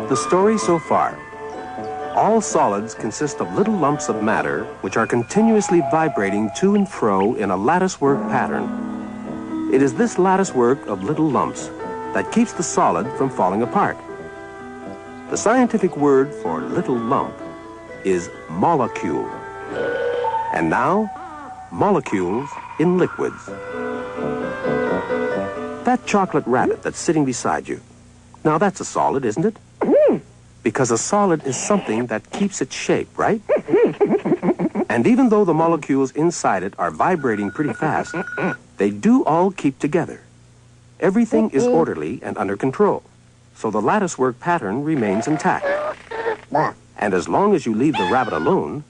The story so far. All solids consist of little lumps of matter which are continuously vibrating to and fro in a latticework pattern. It is this latticework of little lumps that keeps the solid from falling apart. The scientific word for little lump is molecule. And now, molecules in liquids. That chocolate rabbit that's sitting beside you. Now that's a solid, isn't it? Because a solid is something that keeps its shape, right? And even though the molecules inside it are vibrating pretty fast, they do all keep together. Everything is orderly and under control, so the latticework pattern remains intact. And as long as you leave the rabbit alone,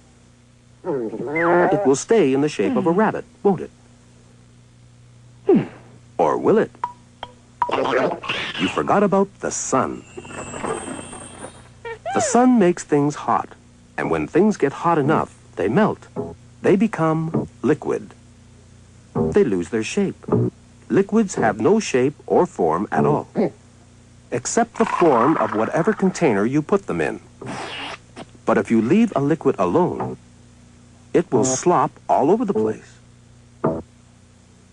it will stay in the shape of a rabbit, won't it? Or will it? You forgot about the sun. The sun makes things hot, and when things get hot enough, they melt. They become liquid. They lose their shape. Liquids have no shape or form at all, except the form of whatever container you put them in. But if you leave a liquid alone, it will slop all over the place,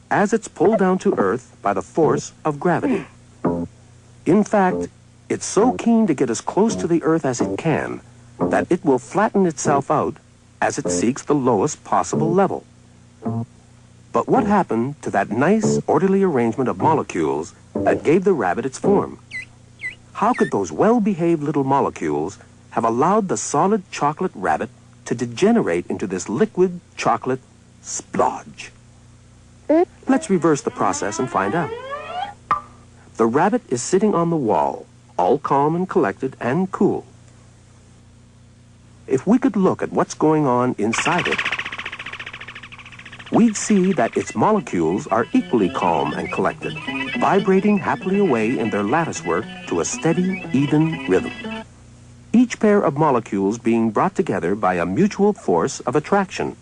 as it's pulled down to Earth by the force of gravity. In fact, it's so keen to get as close to the Earth as it can that it will flatten itself out as it seeks the lowest possible level. But what happened to that nice, orderly arrangement of molecules that gave the rabbit its form? How could those well-behaved little molecules have allowed the solid chocolate rabbit to degenerate into this liquid chocolate splodge? Let's reverse the process and find out. The rabbit is sitting on the wall, all calm and collected and cool. If we could look at what's going on inside it, we'd see that its molecules are equally calm and collected, vibrating happily away in their latticework to a steady, even rhythm. Each pair of molecules being brought together by a mutual force of attraction,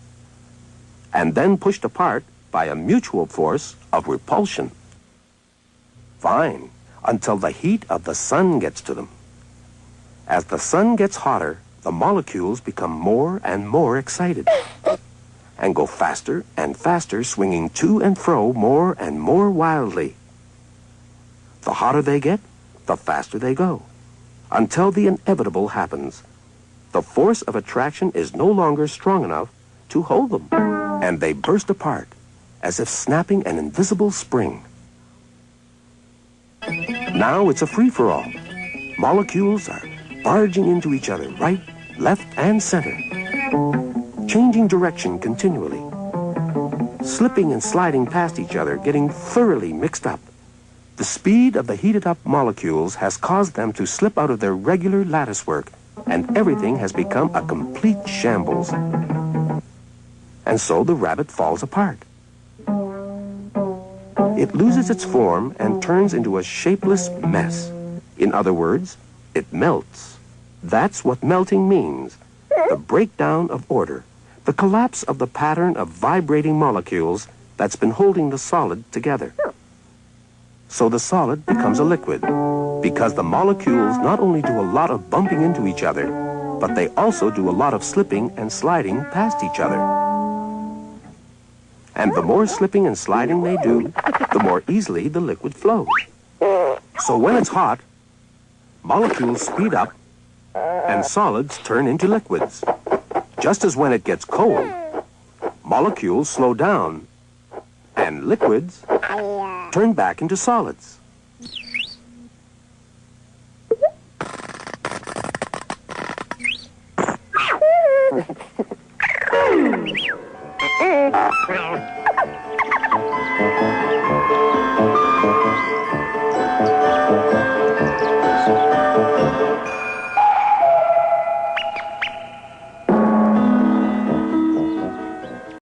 and then pushed apart by a mutual force of repulsion. Fine, until the heat of the sun gets to them. As the sun gets hotter, the molecules become more and more excited and go faster and faster, swinging to and fro more and more wildly. The hotter they get, the faster they go, until the inevitable happens. The force of attraction is no longer strong enough to hold them, and they burst apart as if snapping an invisible spring. Now it's a free-for-all. Molecules are barging into each other, right, left, and center, changing direction continually, slipping and sliding past each other, getting thoroughly mixed up. The speed of the heated-up molecules has caused them to slip out of their regular latticework, and everything has become a complete shambles. And so the rabbit falls apart. It loses its form and turns into a shapeless mess. In other words, it melts. That's what melting means. The breakdown of order. The collapse of the pattern of vibrating molecules that's been holding the solid together. So the solid becomes a liquid, because the molecules not only do a lot of bumping into each other, but they also do a lot of slipping and sliding past each other. And the more slipping and sliding they do, the more easily the liquid flows. So when it's hot, molecules speed up and solids turn into liquids. Just as when it gets cold, molecules slow down and liquids turn back into solids.